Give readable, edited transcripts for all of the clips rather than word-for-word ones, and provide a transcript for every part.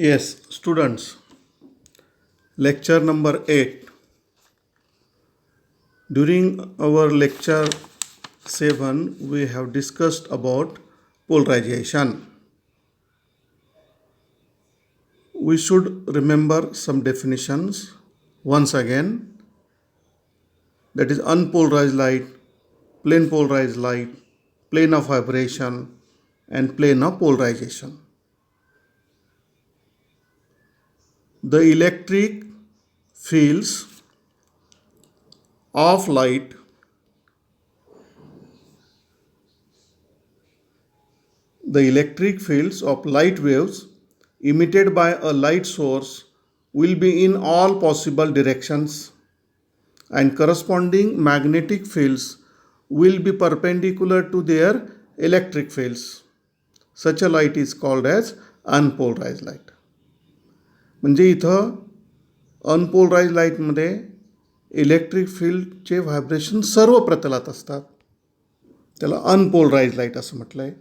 Yes, students, lecture number 8. During our lecture 7, we have discussed about polarization. We should remember some definitions once again, that is unpolarized light, plane polarized light, plane of vibration, and plane of polarization. The electric fields of light the electric fields of light waves emitted by a light source will be in all possible directions, and corresponding magnetic fields will be perpendicular to their electric fields. Such a light is called as unpolarized light. म्हणजे इथं unpolarise लाईटमध्ये electric फील्डचे vibration सर्व प्रतलात असतात. त्याला unpolarise light असं म्हटलं आहे.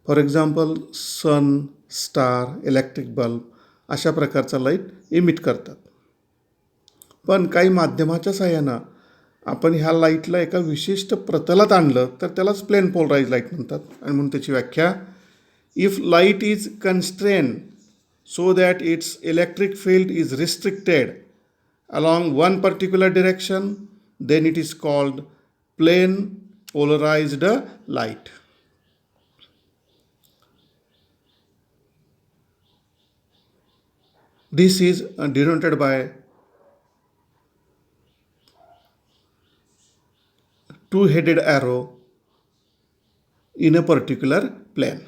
For example sun, star, electric bulb अशा प्रकारचा लाईट इमिट करतात. पण काही माध्यमाच्या सहाय्यानं आपण ह्या लाईटला एका विशिष्ट प्रतलात आणलं तर त्यालाच प्लेन पोलराइज लाईट म्हणतात. आणि म्हणून त्याची व्याख्या, if light is constrain so that its electric field is restricted along one particular direction, then it is called plane polarized light. This is denoted by two-headed arrow in a particular plane.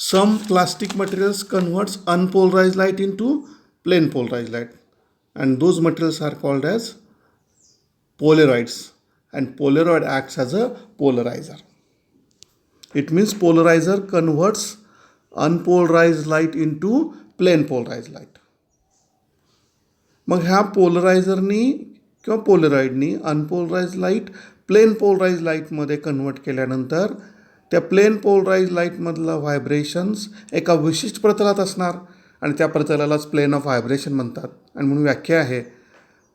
Some plastic materials converts unpolarized light into plane polarized light, and those materials are called as polaroids, and polaroid acts as a polarizer. It means polarizer converts unpolarized light into plane polarized light. मग ह्या पोलरायझरनी किंवा पोलरॉइडनी unpolarise light plain polarise लाईटमध्ये convert केल्यानंतर त्या plain polarise लाईटमधलं vibrations एका विशिष्ट प्रतलात असणार आणि त्या प्रतलालाच प्लेन ऑफ व्हायब्रेशन म्हणतात. आणि म्हणून व्याख्या आहे,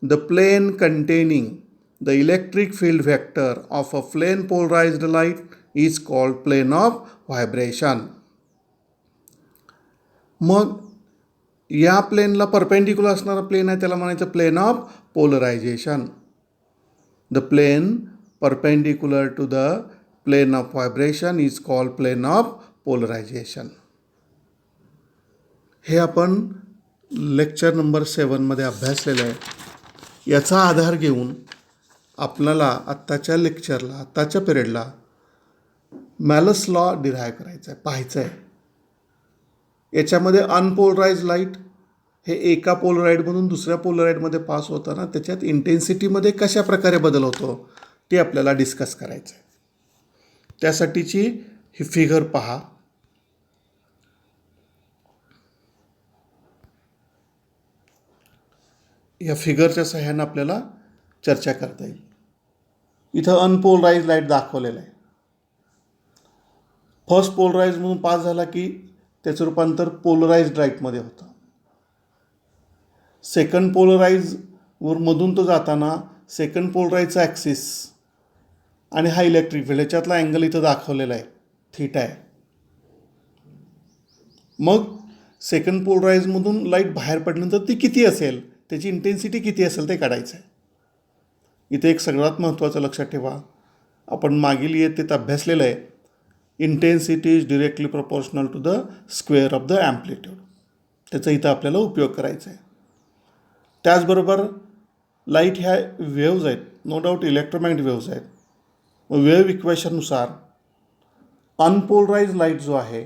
the plane containing the electric field vector of a plane polarised light is called plane of vibration. मग या प्लेनला परपेंडिक्युलर असणारा प्लेन आहे त्याला म्हणायचं plane of polarisation. The plane perpendicular to the plane of vibration is called plane of polarization. हे आपण lecture number 7मध्ये अभ्यासलेलं आहे. याचा आधार घेऊन आपल्याला आत्ताच्या लेक्चरला, आत्ताच्या पिरियडला मॅलस लॉ डिराईव्ह करायचा आहे, पाहायचं आहे. याच्यामध्ये अनपोलराइज लाईट हे एका पोलराईडमधून दुसऱ्या पोलराईडमध्ये पास होताना त्याच्यात इंटेन्सिटीमध्ये कशा प्रकारे बदल होतो ते आपल्याला डिस्कस करायचं आहे. त्यासाठीची ही फिगर पहा. या फिगरच्या सहाय्यानं आपल्याला चर्चा करता येईल. इथं अनपोलराइज लाईट दाखवलेलं आहे. फर्स्ट पोलराइज म्हणून पास झाला की त्याचं रूपांतर पोलराइज्ड लाईटमध्ये होतं. सेकंड पोलराइजवर मधून तो जाताना सेकंड पोलराइजचा ॲक्सिस आणि हा इलेक्ट्रिक फील्ड ह्याच्यातला अँगल इथं दाखवलेला आहे, थीटा आहे. मग सेकंड पोलराइजमधून लाईट बाहेर पडल्यानंतर ती किती असेल, त्याची इंटेन्सिटी किती असेल ते काढायचं आहे. इथे एक सगळ्यात महत्त्वाचं लक्षात ठेवा, आपण मागील इयत्तेत अभ्यासलेलं आहे, intensity is directly proportional to the square of the amplitude. त्याचा इथं आपल्याला उपयोग करायचा आहे. त्याचबरोबर लाईट ह्या वेव्ज आहेत, नो डाऊट इलेक्ट्रोमॅग्नेटिक वेव्ज आहेत. वेव्ह इक्वेशननुसार अनपोलराइज लाईट जो आहे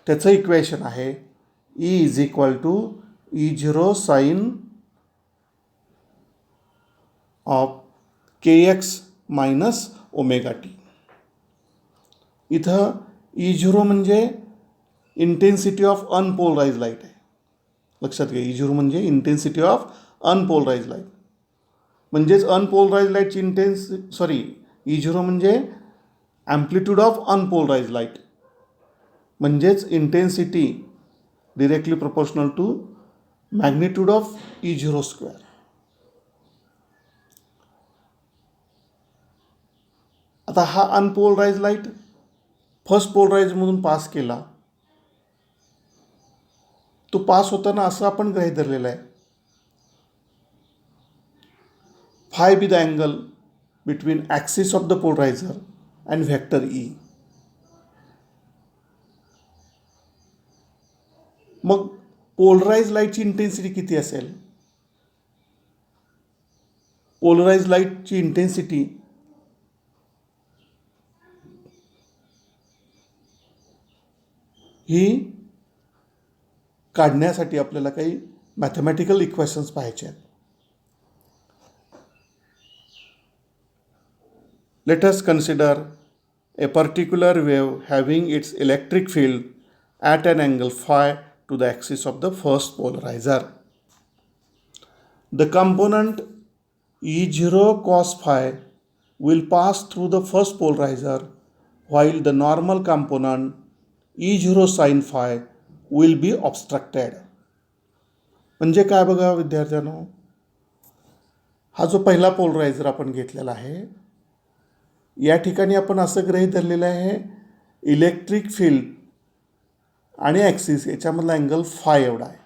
त्याचं इक्वेशन आहे E is equal to E0 sine of KX minus omega T. इथं E0 म्हणजे इंटेन्सिटी ऑफ अनपोलराइज लाईट आहे. लक्षात घ्या, E0 म्हणजे इंटेन्सिटी ऑफ अनपोलराइज लाईट. म्हणजेच अनपोलराइज लाईटची E0 म्हणजे ॲम्प्लिट्यूड ऑफ अनपोलराइज लाईट. म्हणजेच intensity directly proportional to magnitude of E0 square. आता हा अनपोलराइज लाईट फर्स्ट पोलराइजमधून पास केला, तो पास होताना असं आपण गृहीत धरलेला आहे, phi be the angle between axis of the polariser and vector E. मग पोलराइज लाईटची इंटेन्सिटी किती असेल? पोलराइज लाईटची इंटेन्सिटी ही काढण्यासाठी आपल्याला काही मॅथमॅटिकल इक्वेशन्स पाहायचे आहेत. Let us consider a particular wave having its electric field at an angle phi to the axis of the first polarizer. The component E0 cos phi will pass through the first polarizer while the normal component E0 sin phi will be obstructed. म्हणजे काय बघा विद्यार्थ्यांनो, हा जो पहिला पोलरायझर आपण घेतलेला आहे, या ठिकाणी आपण असं गृहीत धरलेलं आहे, इलेक्ट्रिक फील्ड आणि ॲक्सिस याच्यामधला अँगल फाय एवढा आहे,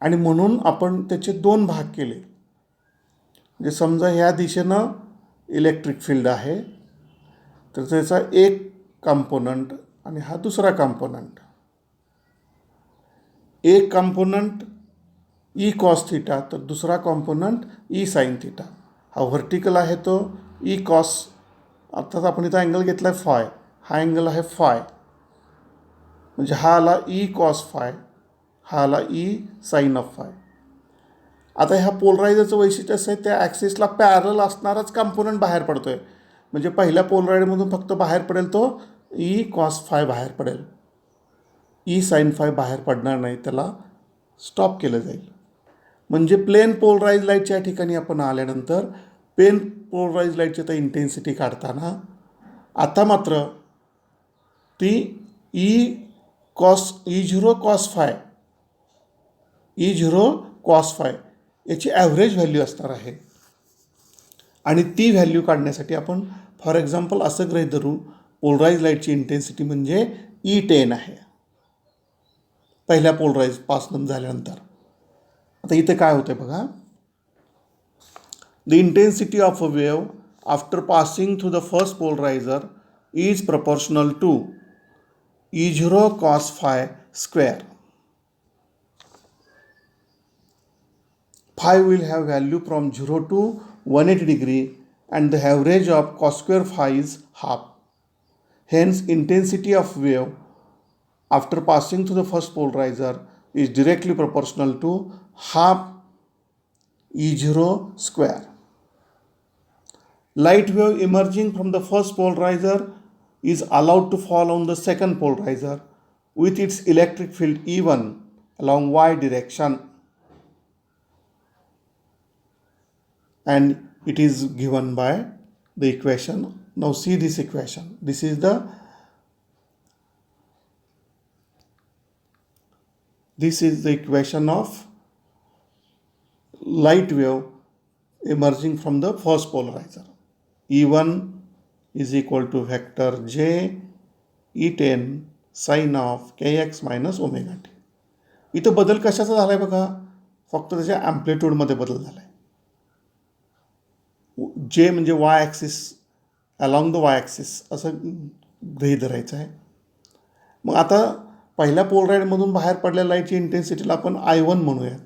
आणि म्हणून आपण त्याचे दोन भाग केले. म्हणजे समजा ह्या दिशेनं इलेक्ट्रिक फील्ड आहे, तर त्याचा एक कॉम्पोनंट आणि हा दुसरा कॉम्पोनंट. एक कॉम्पोनंट ई कॉस थिटा तर दुसरा कॉम्पोनंट ई साईन थिटा. हा व्हर्टिकल आहे तो ई कॉस, अर्थात आपण इथं अँगल घेतला आहे फाय, हा अँगल आहे फाय, म्हणजे हा आला ई कॉस फाय, हा आला ई साईन ऑफ फाय. आता ह्या पोलरायझरचं वैशिष्ट्य असं आहे, त्या ॲक्सिसला पॅरल असणाराच कॉम्पोनंट बाहेर पडतो आहे. म्हणजे पहिल्या पोलरायडमधून फक्त बाहेर पडेल तो ई कॉस फाय बाहेर पडेल, ई साईन फाय बाहेर पडणार नाही, त्याला स्टॉप केलं जाईल. म्हणजे प्लेन पोलराइज लाईटच्या ठिकाणी आपण आल्यानंतर प्लेन पोलराइज लाईटची तर इंटेन्सिटी काढताना आता मात्र ती E0 कॉस फाय याची ॲव्हरेज व्हॅल्यू असणार आहे. आणि ती व्हॅल्यू काढण्यासाठी आपण फॉर एक्झाम्पल असं गृहीत धरू, पोलराइज लाईटची इंटेन्सिटी म्हणजे E10 आहे पहिल्या पोलराइज पासून झाल्यानंतर. आता इथे काय होतं बघा, the intensity of a wave after passing through the first polariser is proportional to E0 cos phi square. Phi will have value from 0 to 180 degree and the average of cos square phi is half. Hence, intensity of wave after passing through the first polarizer is directly proportional to half E0 square. Light wave emerging from the first polarizer is allowed to fall on the second polarizer with its electric field E1 along y direction, and it is given by the equation. Now see this equation. This is the equation of light wave emerging from the first polarizer. E1 is equal to vector j E10 sin of kx minus omega t. इथं बदल कशाचा झाला आहे बघा, फक्त त्याच्या ॲम्प्लिट्यूडमध्ये बदल झाला आहे. जे म्हणजे Y axis, along the Y axis असं गृहीत धरायचं आहे. मग आता पहिल्या पोलराइडमधून बाहेर पडलेल्या लाईटची इंटेन्सिटीला आपण I1 म्हणूयात.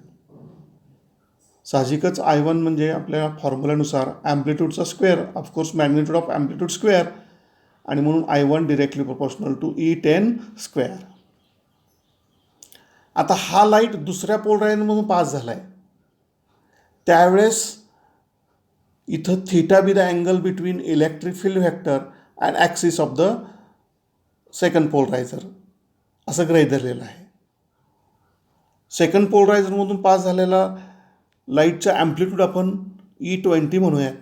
साहजिकच I1 म्हणजे आपल्या फॉर्म्युल्यानुसार ॲम्प्लिट्यूडचा square, of course magnitude of amplitude square, आणि म्हणून I1 directly proportional to E10 square. आता हा लाईट दुसऱ्या पोलराइजमधून पास झाला आहे, त्यावेळेस इथं theta be the angle between electric field vector and axis of the second polariser असं गृहीत धरलेलं आहे. सेकंड पोलरायझरमधून पास झालेला लाईटचा ॲम्प्लिट्यूड आपण E20 म्हणूयात,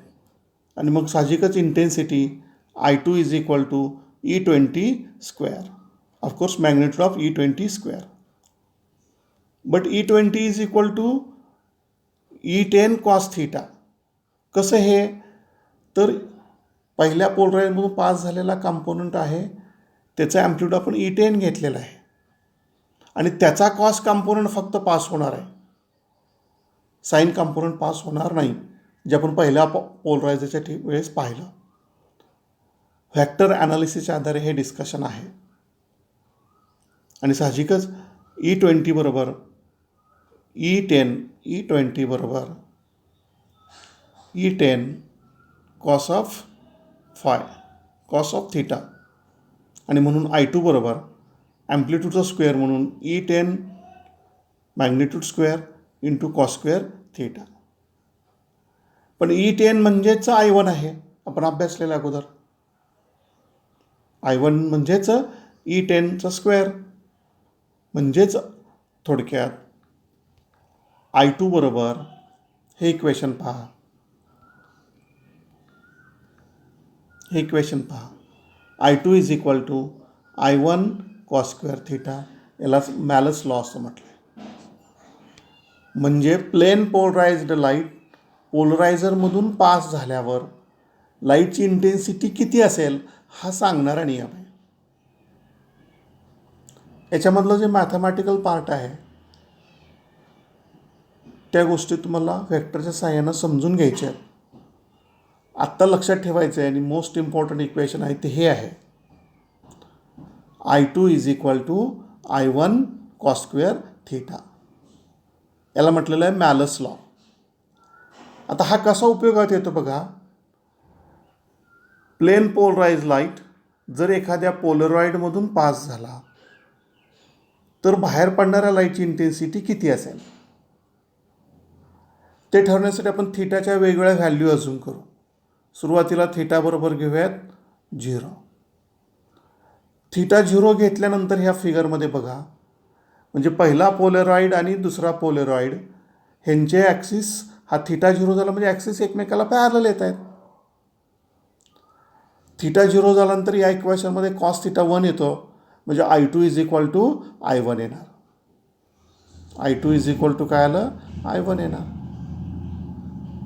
आणि मग साहजिकच intensity I2 is equal to E20 square. Of course, magnitude of E20 square. But E20 is equal to E10 cos theta. कसं हे, तर पहिल्या पोलराईजमधून पास झालेला कॉम्पोनंट आहे, त्याचा ॲम्प्लिट्यूड आपण E10 घेतलेला आहे आणि त्याचा कॉस कॉम्पोनंट फक्त पास होणार आहे, साईन कॉम्पोनंट पास होणार नाही, जे आपण पहिल्या पोलरायझरच्या वेळेस पाहिलं. व्हॅक्टर ॲनालिसिसच्या आधारे हे डिस्कशन आहे आणि साहजिकच E20 बरोबर E20 बरोबर E10 कॉस ऑफ थिटा आणि म्हणून I2 बरोबर ॲम्प्लिट्यूडचा स्क्वेअर म्हणून E10 magnitude square into cos square theta. पण E10 म्हणजेच I1 आहे, आपण अभ्यासलेला अगोदर. I1 म्हणजेच E10चा स्क्वेअर, म्हणजेच थोडक्यात I2 बरोबर हे इक्वेशन पहा, I2 is equal to I1 cos square theta. यालाच मॅलस लॉ असं म्हटलं. म्हणजे प्लेन पोलराइज्ड लाईट पोलरायझरमधून पास झाल्यावर लाईटची इंटेन्सिटी किती असेल हा सांगणारा नियम आहे. याच्यामधलं जे मॅथमॅटिकल पार्ट आहे त्या गोष्टी तुम्हाला व्हेक्टरच्या साहाय्यानं समजून घ्यायच्या आहेत. आत्ता लक्षात ठेवायचं आहे आणि मोस्ट इम्पॉर्टंट इक्वेशन आहे ते हे आहे, I2 is equal to I1 cos square theta. याला म्हटलेलं आहे मॅलस लॉ. आता हा कसा उपयोगात येतो बघा. प्लेन पोलराइज लाईट जर एखाद्या पोलरॉइडमधून पास झाला तर बाहेर पडणाऱ्या लाईटची इंटेन्सिटी किती असेल ते ठरवण्यासाठी आपण थिटाच्या वेगवेगळ्या व्हॅल्यू अजून करू. सुरुवातीला थिटा बरोबर घेऊयात 0. थिटा 0 घेतल्यानंतर ह्या फिगरमध्ये बघा, म्हणजे पहिला पोलरॉइड आणि दुसरा पोलरॉइड ह्यांचे ॲक्सिस हा थिटा 0 झाला म्हणजे ॲक्सिस एकमेकाला पॅरलल येत आहेत. थिटा 0 झाल्यानंतर या इक्वेशनमध्ये कॉस थिटा 1 येतो, म्हणजे I2 is equal to I1 येणार. I2 इज इक्वल टू काय आलं, I1 येणार.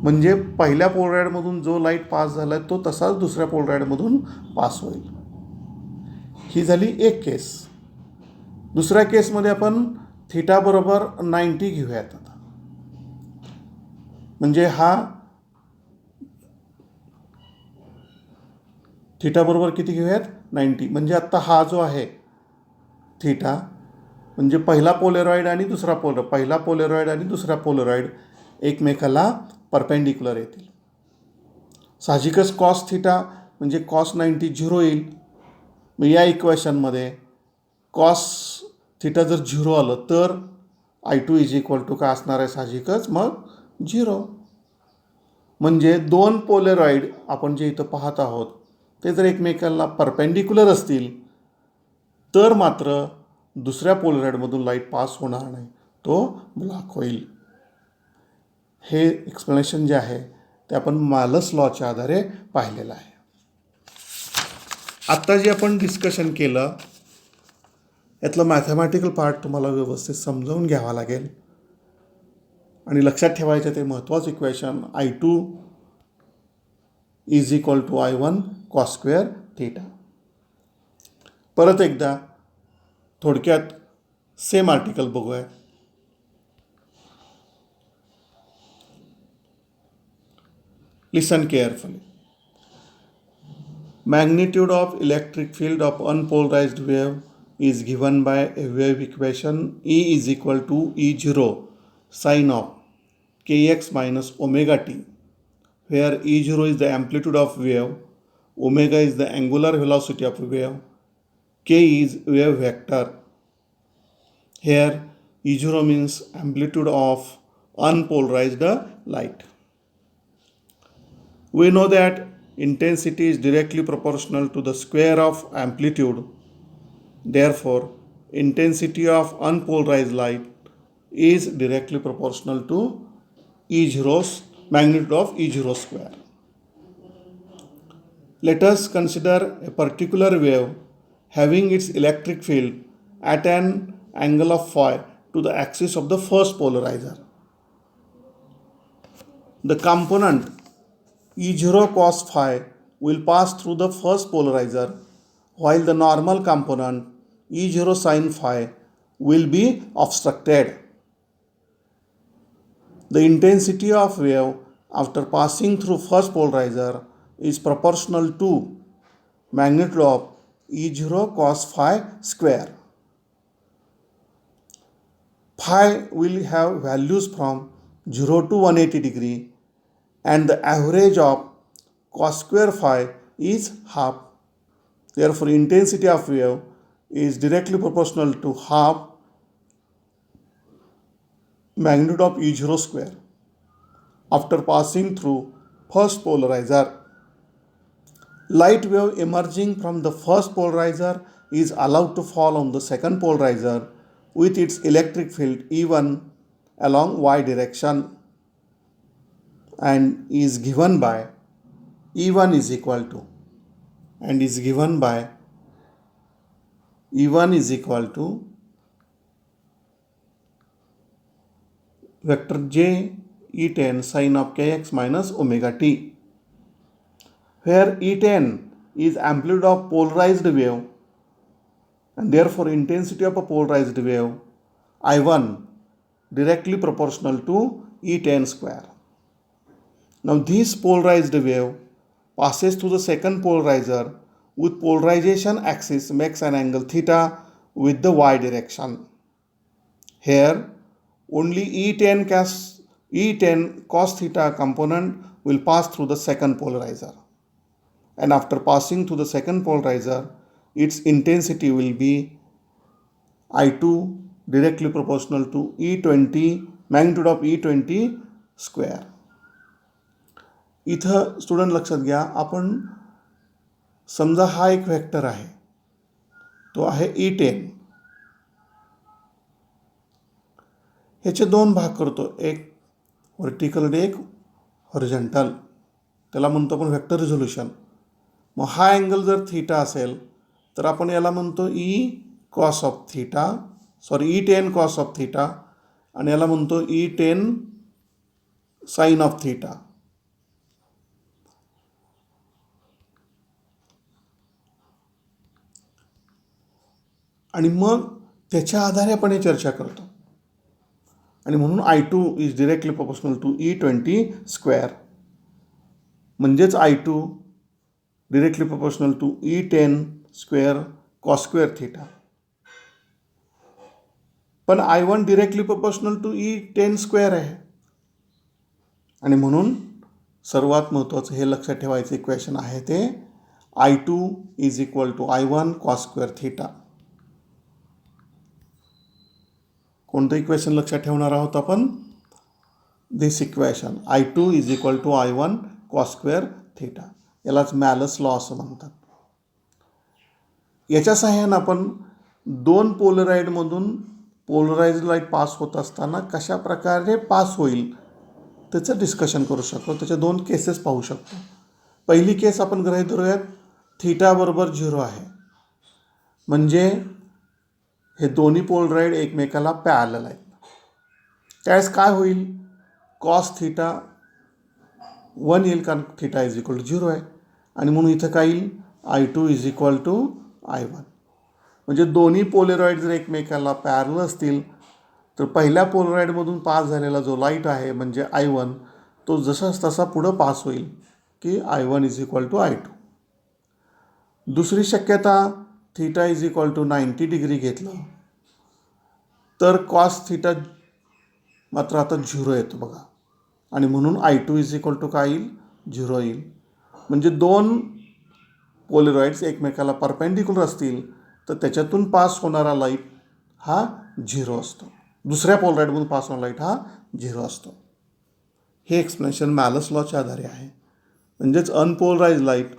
म्हणजे पहिल्या पोलराइडमधून जो लाईट पास झाला आहे तो तसाच दुसऱ्या पोलराइडमधून पास होईल. ही झाली एक केस. दुसऱ्या केसमध्ये आपण थिटा बरोबर 90 घेऊयात. आता म्हणजे हा थिटा बरोबर किती घेऊयात, 90. म्हणजे आत्ता हा जो आहे थिटा म्हणजे पहिला पोलरॉइड आणि दुसरा पहिला पोलरॉइड आणि दुसरा पोलरॉइड एकमेकाला परपेंडिक्युलर येतील. साहजिकच कॉस थिटा म्हणजे कॉस 90 0 येईल. मग या इक्वेशनमध्ये कॉस थिटा जर 0 आलं तर I2 इज इक्वल टू काय असणार आहे, साहजिकच मग 0. म्हणजे दोन पोलरॉइड आपण जे इथं पाहत आहोत ते जर एकमेकांना परपेंडिक्युलर असतील तर मात्र दुसऱ्या पोलरॉइडमधून लाईट पास होणार नाही, तो ब्लॉक होईल. हे एक्सप्लेनेशन जे आहे ते आपण मॅलस लॉच्या आधारे पाहिलेलं आहे. आत्ता जे आपण डिस्कशन केलं यातलं मॅथमॅटिकल पार्ट तुम्हाला व्यवस्थित समजावून घ्यावा लागेल आणि लक्षात ठेवायचं ते महत्त्वाचं equation I2 is equal to I1 cos square theta. परत एकदा थोडक्यात सेम आर्टिकल बघूया. Listen carefully. Magnitude of electric field of unpolarized wave is given by a wave equation E is equal to E0 sine of kx minus omega t, where E0 is the amplitude of wave, omega is the angular velocity of wave, k is wave vector. Here E0 means amplitude of unpolarized light. We know that intensity is directly proportional to the square of amplitude. Therefore, intensity of unpolarized light is directly proportional to E0's magnitude of E0 square. Let us consider a particular wave having its electric field at an angle of phi to the axis of the first polarizer. The component E0 cos phi will pass through the first polarizer, while the normal component E0 sin phi will be obstructed. The intensity of wave after passing through first polarizer is proportional to magnitude of E0 cos phi square. Phi will have values from 0 to 180 degree, and the average of cos square phi is half. Therefore, intensity of wave is directly proportional to half magnitude of E0 square after passing through first polarizer. Light wave emerging from the first polarizer is allowed to fall on the second polarizer with its electric field E1 along y direction, and is given by E1 is equal to vector j E10 sin of kx minus omega t, where E10 is amplitude of polarized wave, and therefore intensity of a polarized wave I1 directly proportional to E10 square. Now this polarized wave passes through the second polarizer with polarization axis makes an angle theta with the y direction. Here only E10 cos theta component will pass through the second polarizer, and after passing through the second polarizer, its intensity will be I2 directly proportional to E20 magnitude of E20 square. इथं student लक्षात घ्या, आपण समजा हा एक vector आहे, तो आहे E10. ह्याचे दोन भाग करतो, एक व्हर्टिकल आणि एक हॉरिझॉन्टल. त्याला म्हणतो आपण वेक्टर रिझोल्यूशन. मग हा अँगल जर थीटा असेल तर आपण याला म्हणतो E10 cos of theta, आणि याला म्हणतो E10 sin of theta. आणि मग त्याच्या आधारे आपण हे चर्चा करतो, आणि म्हणून I2 is directly proportional to E20 square, म्हणजेच I2 directly proportional to E10 square cos square theta. पण I1 directly proportional to E10 square आहे, आणि म्हणून सर्वात महत्त्वाचं हे लक्षात ठेवायचं इक्वेशन आहे ते I2 is equal to I1 cos square theta. कोणतं इक्वेशन लक्षात ठेवणार आहोत आपण? This equation I2 is equal to I1 cos square theta. यालाच मॅलस लॉ असं म्हणतात. याच्या सहाय्यानं आपण दोन पोलराइडमधून पोलराइज्ड लाईट पास होत असताना कशा प्रकारे पास होईल त्याचं डिस्कशन करू शकतो. त्याच्या दोन केसेस पाहू शकतो. पहिली केस आपण गृहीत धरूयात, थीटा बरोबर 0 आहे, म्हणजे हे दोन्ही पोलराइड एकमेकाला पॅरलल आहेत. त्यावेळेस काय होईल? कॉस थीटा 1 येईल, कारण थीटा इज इक्वल टू 0 आहे, आणि म्हणून इथं काय येईल? I2 is equal to I1. म्हणजे दोन्ही पोलराइड जर एकमेकाला पॅरलल असतील तर पहिल्या पोलराइडमधून पास झालेला जो लाईट आहे म्हणजे I1, तो जसा तसा पुढं पास होईल की I1 is equal to I2. दुसरी शक्यता, theta is equal to 90 degree घेतलं तर कॉस थीटा मात्र आता 0 येतो बघा, आणि म्हणून I2 इज इक्वल टू काय येईल? 0 येईल. म्हणजे दोन पोलराइड्स एकमेकाला परपेंडिक्युलर असतील तर त्याच्यातून पास होणारा लाईट हा 0 असतो, दुसऱ्या पोलराइडमधून पास होणारा लाईट हा 0 असतो. हे एक्सप्लेनेशन मॅलस लॉच्या आधारे आहे. म्हणजेच अनपोलराइज लाईट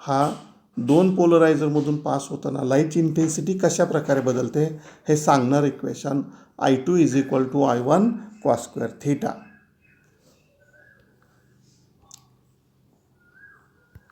हा दोन पोलरायझरमधून पास होताना लाईटची इंटेन्सिटी कशा प्रकारे बदलते हे सांगणार equation I2 is equal to I1 cos square theta.